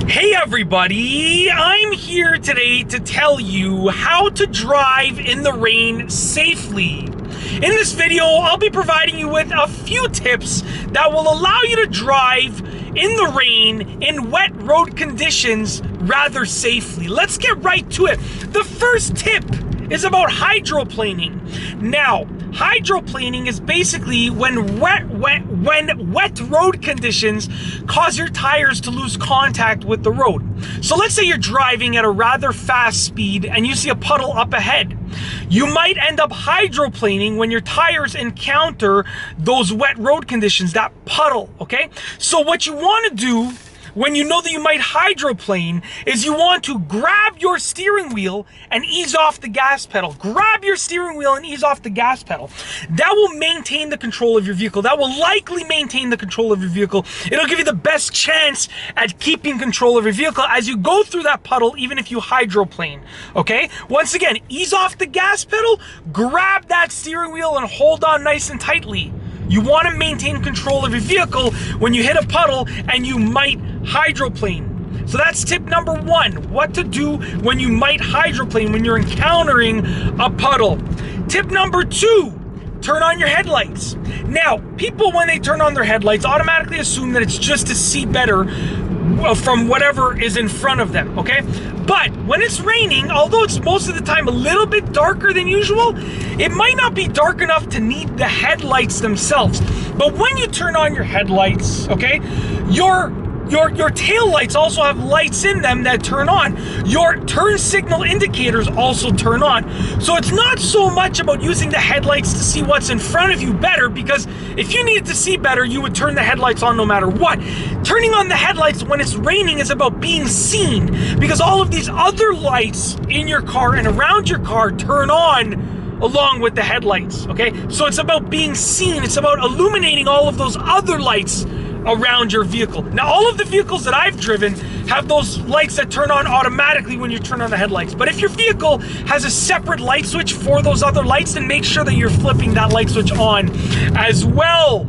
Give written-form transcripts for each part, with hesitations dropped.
Hey everybody, I'm here today to tell you how to drive in the rain safely. In this video, I'll be providing you with a few tips that will allow you to drive in the rain in wet road conditions rather safely. Let's get right to it. The first tip is about hydroplaning. Now, hydroplaning is basically when wet road conditions cause your tires to lose contact with the road. So let's say you're driving at a rather fast speed and you see a puddle up ahead. You might end up hydroplaning when your tires encounter those wet road conditions, that puddle, okay? So what you want to do when you know that you might hydroplane is you want to grab your steering wheel and ease off the gas pedal. Grab your steering wheel and ease off the gas pedal. That will maintain the control of your vehicle. That will likely maintain the control of your vehicle. It'll give you the best chance at keeping control of your vehicle as you go through that puddle, even if you hydroplane, okay? Once again, ease off the gas pedal, grab that steering wheel and hold on nice and tightly. You want to maintain control of your vehicle when you hit a puddle and you might hydroplane. So that's tip number one, what to do when you might hydroplane, when you're encountering a puddle. Tip number two, turn on your headlights. Now, people when they turn on their headlights automatically assume that it's just to see better from whatever is in front of them, okay? But when it's raining, although it's most of the time a little bit darker than usual, it might not be dark enough to need the headlights themselves. But when you turn on your headlights, okay, your tail lights also have lights in them that turn on. Your turn signal indicators also turn on. So it's not so much about using the headlights to see what's in front of you better, because if you needed to see better, you would turn the headlights on no matter what. Turning on the headlights when it's raining is about being seen, because all of these other lights in your car and around your car turn on along with the headlights, okay? So it's about being seen. It's about illuminating all of those other lights around your vehicle. Now, all of the vehicles that I've driven have those lights that turn on automatically when you turn on the headlights. But if your vehicle has a separate light switch for those other lights, then make sure that you're flipping that light switch on as well.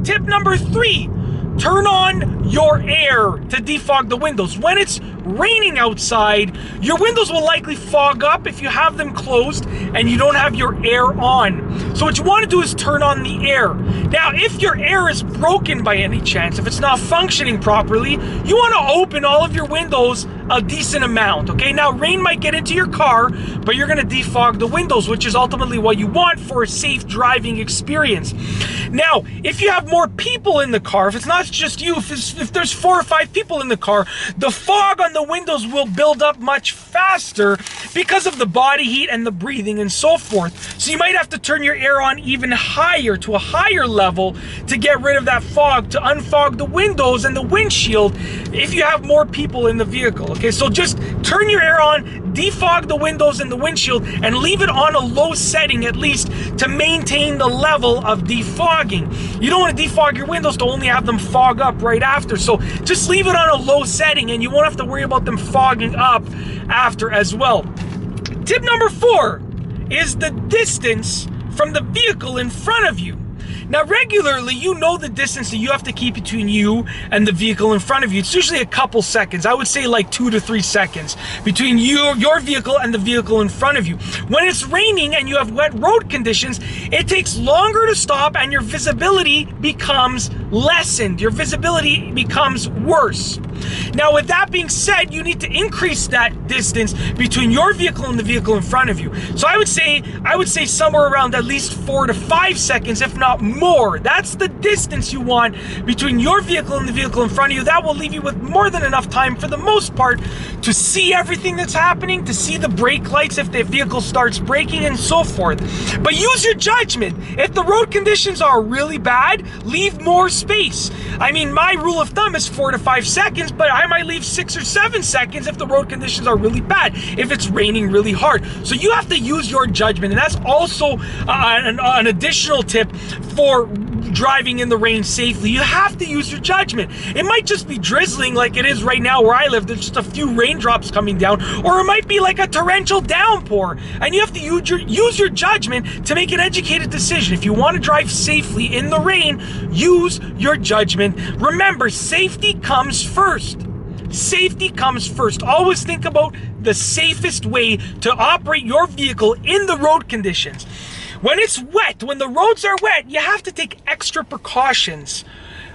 Tip number three, turn on your air to defog the windows. When it's raining outside, your windows will likely fog up if you have them closed and you don't have your air on. So what you want to do is turn on the air. Now, if your air is broken by any chance, if it's not functioning properly, you want to open all of your windows a decent amount, okay? Now, rain might get into your car, but you're going to defog the windows, which is ultimately what you want for a safe driving experience. Now, if you have more people in the car, if it's not just you, if there's 4 or 5 people in the car, the fog on the windows will build up much faster because of the body heat and the breathing and so forth. So you might have to turn your air on even higher, to a higher level, to get rid of that fog, to unfog the windows and the windshield if you have more people in the vehicle, okay? So just turn your air on, defog the windows and the windshield, and leave it on a low setting at least to maintain the level of defogging. You don't want to defog your windows to only have them fog up right after. So just leave it on a low setting and you won't have to worry about them fogging up after as well. Tip number 4 is the distance from the vehicle in front of you. Now, regularly, you know the distance that you have to keep between you and the vehicle in front of you. It's usually a couple seconds. I would say like 2 to 3 seconds between your vehicle and the vehicle in front of you. When it's raining and you have wet road conditions, it takes longer to stop and your visibility becomes lessened. Your visibility becomes worse. Now, with that being said, you need to increase that distance between your vehicle and the vehicle in front of you. So I would say somewhere around at least 4 to 5 seconds, if not more. That's the distance you want between your vehicle and the vehicle in front of you. That will leave you with more than enough time, for the most part, to see everything that's happening, to see the brake lights if the vehicle starts braking and so forth. But use your judgment. If the road conditions are really bad, leave more space. I mean, my rule of thumb is 4 to 5 seconds, but I might leave 6 or 7 seconds if the road conditions are really bad, if it's raining really hard. So you have to use your judgment, and that's also an additional tip for driving in the rain safely. You have to use your judgment. It might just be drizzling like it is right now where I live. There's just a few raindrops coming down, or it might be like a torrential downpour, and you have to use your judgment to make an educated decision. If you want to drive safely in the rain, use your judgment. Remember, safety comes first. safety comes first. Always think about the safest way to operate your vehicle in the road conditions. When it's wet, when the roads are wet, you have to take extra precautions,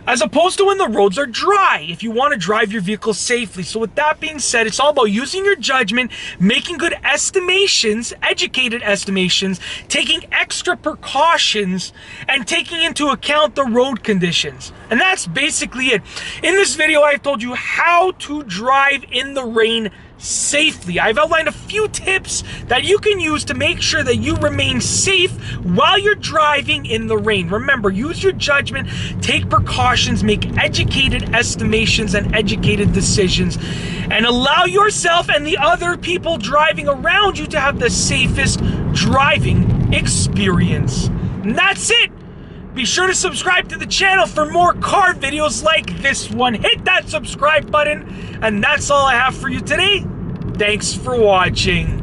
as opposed to when the roads are dry, if you want to drive your vehicle safely. So with that being said, it's all about using your judgment, making good estimations, educated estimations, taking extra precautions, and taking into account the road conditions. And that's basically it. In this video, I've told you how to drive in the rain safely. I've outlined a few tips that you can use to make sure that you remain safe while you're driving in the rain. Remember, use your judgment, take precautions, make educated estimations and educated decisions, and allow yourself and the other people driving around you to have the safest driving experience. And that's it. Be sure to subscribe to the channel for more car videos like this one. Hit that subscribe button, and that's all I have for you today. Thanks for watching.